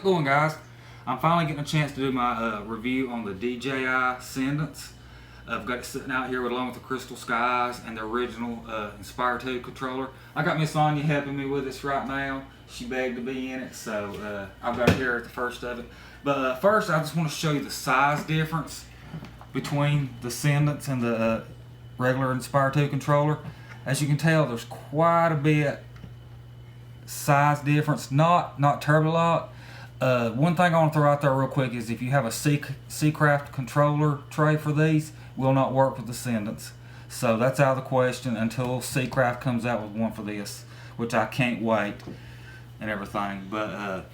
it going, guys? I'm finally getting a chance to do my review on the DJI Cendence. I've got it sitting out here along with the CrystalSkys and the original Inspire 2 controller. I got Miss Anya helping me with this right now. She begged to be in it, so I've got her here at the first of it. But first, I just want to show you the size difference between the Cendence and the regular Inspire 2 controller. As you can tell, there's quite a bit size difference, not terribly a lot. One thing I want to throw out there real quick is if you have a Seacraft controller tray for these, will not work with the Cendence. So that's out of the question until Seacraft comes out with one for this, which I can't wait and everything. But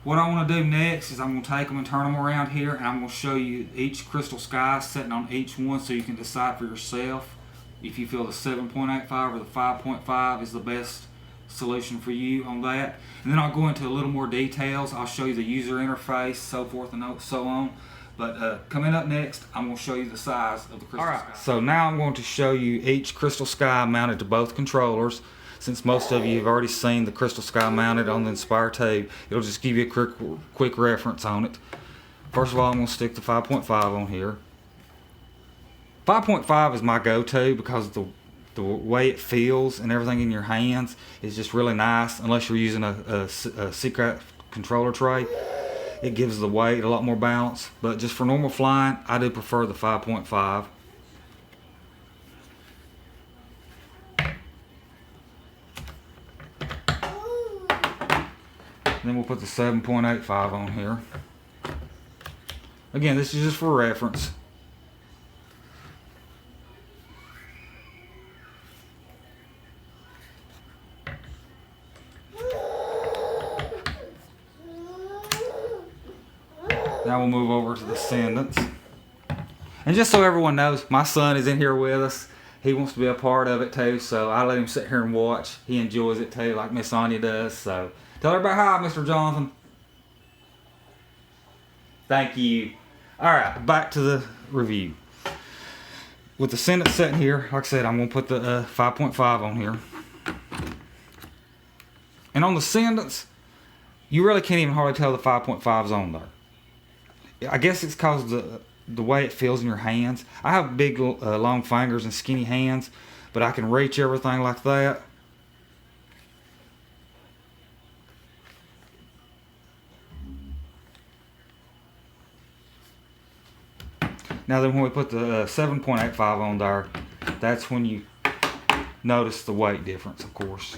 what I want to do next is I'm going to take them and turn them around here, and I'm going to show you each CrystalSky setting on each one so you can decide for yourself if you feel the 7.85 or the 5.5 is the best solution for you on that. And then I'll go into a little more details. I'll show you the user interface, so forth and so on. But coming up next, I'm going to show you the size of the CrystalSky. Alright, so now I'm going to show you each CrystalSky mounted to both controllers. Since most of you have already seen the CrystalSky mounted on the Inspire 2, it'll just give you a quick reference on it. First of all, I'm going to stick the 5.5 on here. 5.5 is my go-to because the way it feels and everything in your hands is just really nice. Unless you're using a Seacraft controller tray, it gives the weight a lot more balance. But just for normal flying, I do prefer the 5.5. Then we'll put the 7.85 on here. Again, this is just for reference. Now we'll move over to the Cendence. And just so everyone knows, my son is in here with us. He wants to be a part of it too, so I let him sit here and watch. He enjoys it too, like Miss Anya does. So tell everybody hi, Mr. Jonathan. Thank you. Alright, back to the review. With the Cendence sitting here, like I said, I'm going to put the 5.5 on here. And on the Cendence, you really can't even hardly tell the 5.5's on there. I guess it's because the way it feels in your hands. I have big, long fingers and skinny hands, but I can reach everything like that. Now then, when we put the 7.85 on there, that's when you notice the weight difference, of course.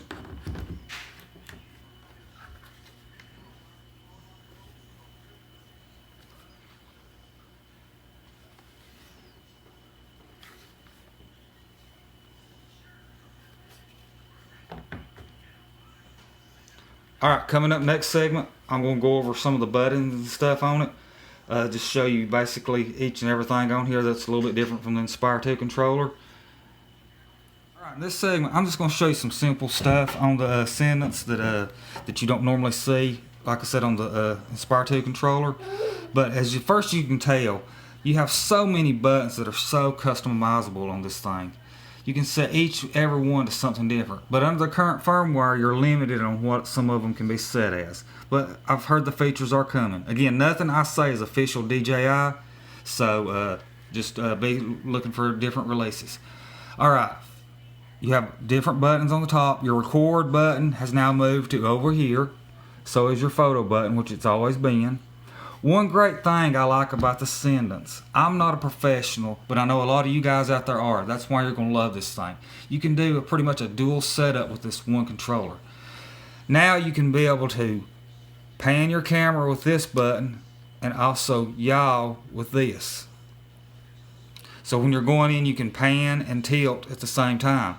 Alright, coming up next segment, I'm going to go over some of the buttons and stuff on it. Just show you basically each and everything on here that's a little bit different from the Inspire 2 controller. Alright, in this segment, I'm just going to show you some simple stuff on the Cendence that you don't normally see, like I said, on the Inspire 2 controller. But as first you can tell, you have so many buttons that are so customizable on this thing. You can set every one to something different. But under the current firmware, you're limited on what some of them can be set as. But I've heard the features are coming. Again, nothing I say is official DJI, so just be looking for different releases. Alright, you have different buttons on the top. Your record button has now moved to over here. So is your photo button, which it's always been. One great thing I like about the Cendence, I'm not a professional, but I know a lot of you guys out there are. That's why you're going to love this thing. You can do pretty much a dual setup with this one controller. Now you can be able to pan your camera with this button and also yaw with this. So when you're going in, you can pan and tilt at the same time.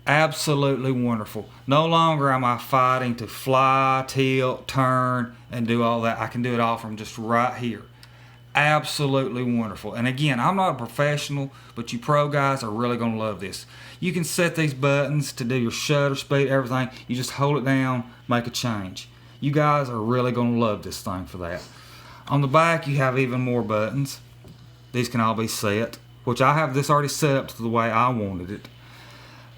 Absolutely wonderful. No longer am I fighting to fly, tilt, turn, and do all that. I can do it all from just right here. Absolutely wonderful. And again, I'm not a professional, but you pro guys are really going to love this. You can set these buttons to do your shutter speed, everything. You just hold it down, make a change. You guys are really going to love this thing for that. On the back, you have even more buttons. These can all be set, which I have this already set up to the way I wanted it.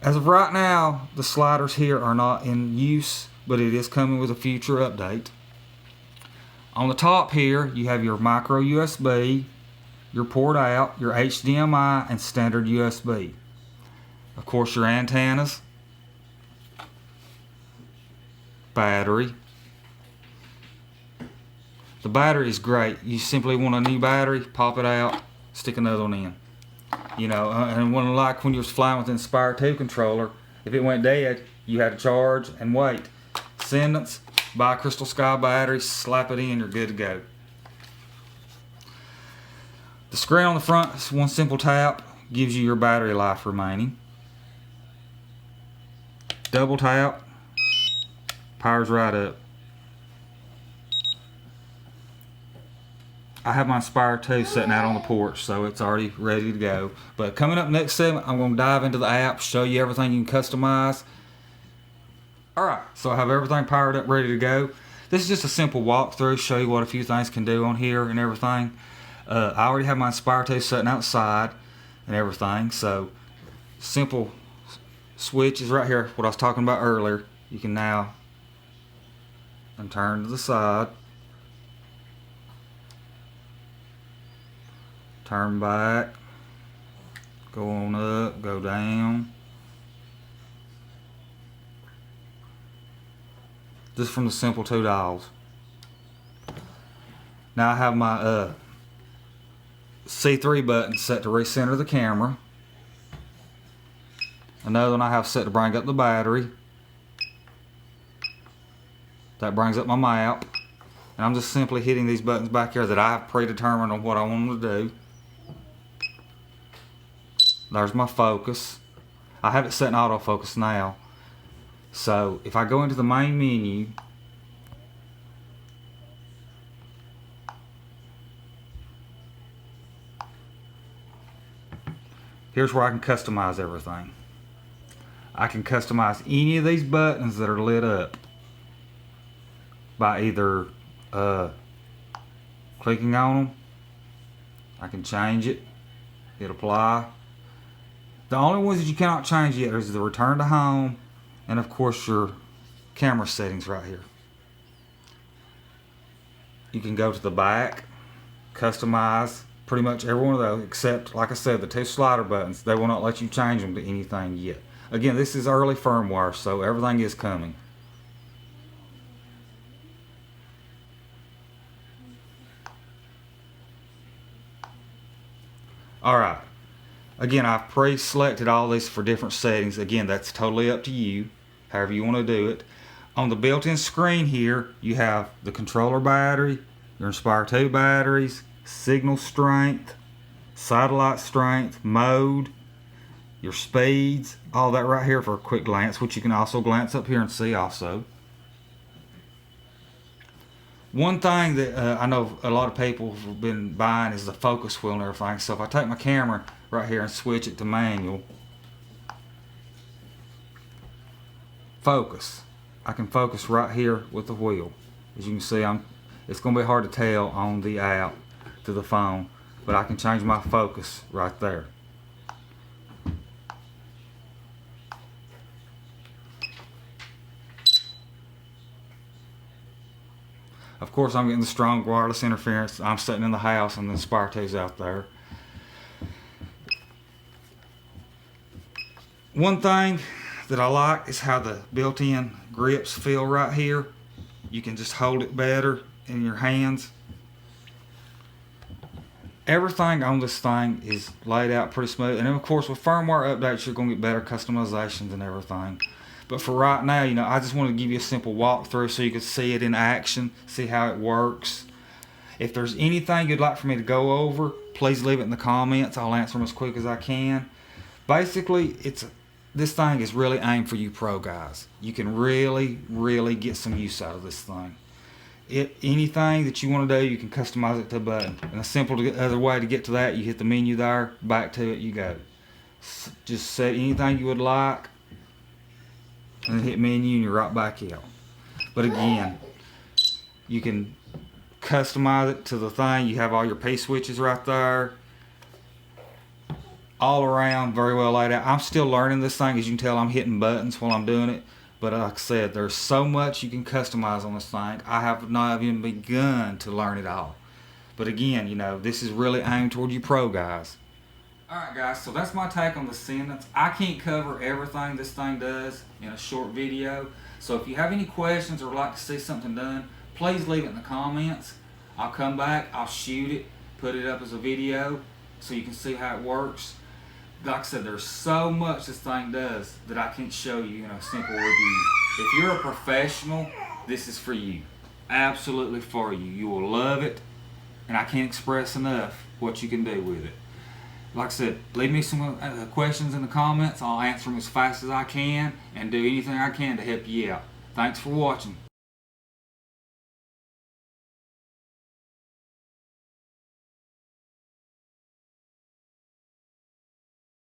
As of right now, the sliders here are not in use, but it is coming with a future update. On the top here, you have your micro USB, your port out, your HDMI, and standard USB. Of course, your antennas, battery. The battery is great. You simply want a new battery, pop it out, stick another one in. You know, and like when you was flying with the Inspire 2 controller, if it went dead, you had to charge and wait. Cendence, buy a CrystalSky battery, slap it in, you're good to go. The screen on the front is one simple tap, gives you your battery life remaining. Double tap, powers right up. I have my Inspire 2 sitting out on the porch, so it's already ready to go. But coming up next segment, I'm going to dive into the app, show you everything you can customize. Alright, so I have everything powered up, ready to go. This is just a simple walkthrough, show you what a few things can do on here and everything. I already have my Inspire 2 sitting outside and everything, so simple switch is right here, what I was talking about earlier. You can now turn to the side. Turn back, go on up, go down. Just from the simple two dials. Now I have my C3 button set to recenter the camera. Another one I have set to bring up the battery. That brings up my map. And I'm just simply hitting these buttons back here that I have predetermined on what I want them to do. There's my focus. I have it set in autofocus now. So if I go into the main menu, here's where I can customize everything. I can customize any of these buttons that are lit up by either clicking on them. I can change it, hit apply. The only ones that you cannot change yet is the return to home and of course your camera settings right here. You can go to the back, customize pretty much every one of those except, like I said, the two slider buttons. They will not let you change them to anything yet. Again, this is early firmware, so everything is coming. Alright. Again, I've pre-selected all these for different settings. Again, that's totally up to you, however you want to do it. On the built-in screen here, you have the controller battery, your Inspire 2 batteries, signal strength, satellite strength, mode, your speeds, all that right here for a quick glance, which you can also glance up here and see also. One thing that I know a lot of people have been buying is the focus wheel and everything. So if I take my camera right here and switch it to manual, focus. I can focus right here with the wheel. As you can see, it's going to be hard to tell on the app to the phone, but I can change my focus right there. Of course, I'm getting the strong wireless interference. I'm sitting in the house and the Inspire 2's out there. One thing that I like is how the built-in grips feel right here. You can just hold it better in your hands. Everything on this thing is laid out pretty smooth. And then of course with firmware updates, you're going to get better customizations and everything. But for right now, you know, I just wanted to give you a simple walkthrough so you could see it in action, see how it works. If there's anything you'd like for me to go over, please leave it in the comments. I'll answer them as quick as I can. Basically, this thing is really aimed for you pro guys. You can really get some use out of this thing. Anything that you want to do, you can customize it to a button. And a simple other way to get to that, you hit the menu there, back to it you go. Just set anything you would like, and then hit menu and you're right back out. But again, you can customize it to the thing. You have all your P switches right there. All around, very well laid out. I'm still learning this thing. As you can tell, I'm hitting buttons while I'm doing it. But like I said, there's so much you can customize on this thing. I have not even begun to learn it all. But again, you know, this is really aimed toward you pro guys. Alright guys, so that's my take on the Cendence. I can't cover everything this thing does in a short video. So if you have any questions or would like to see something done, please leave it in the comments. I'll come back, I'll shoot it, put it up as a video so you can see how it works. Like I said, there's so much this thing does that I can't show you in a simple review. If you're a professional, this is for you. Absolutely for you. You will love it, and I can't express enough what you can do with it. Like I said, leave me some questions in the comments. I'll answer them as fast as I can and do anything I can to help you out. Thanks for watching.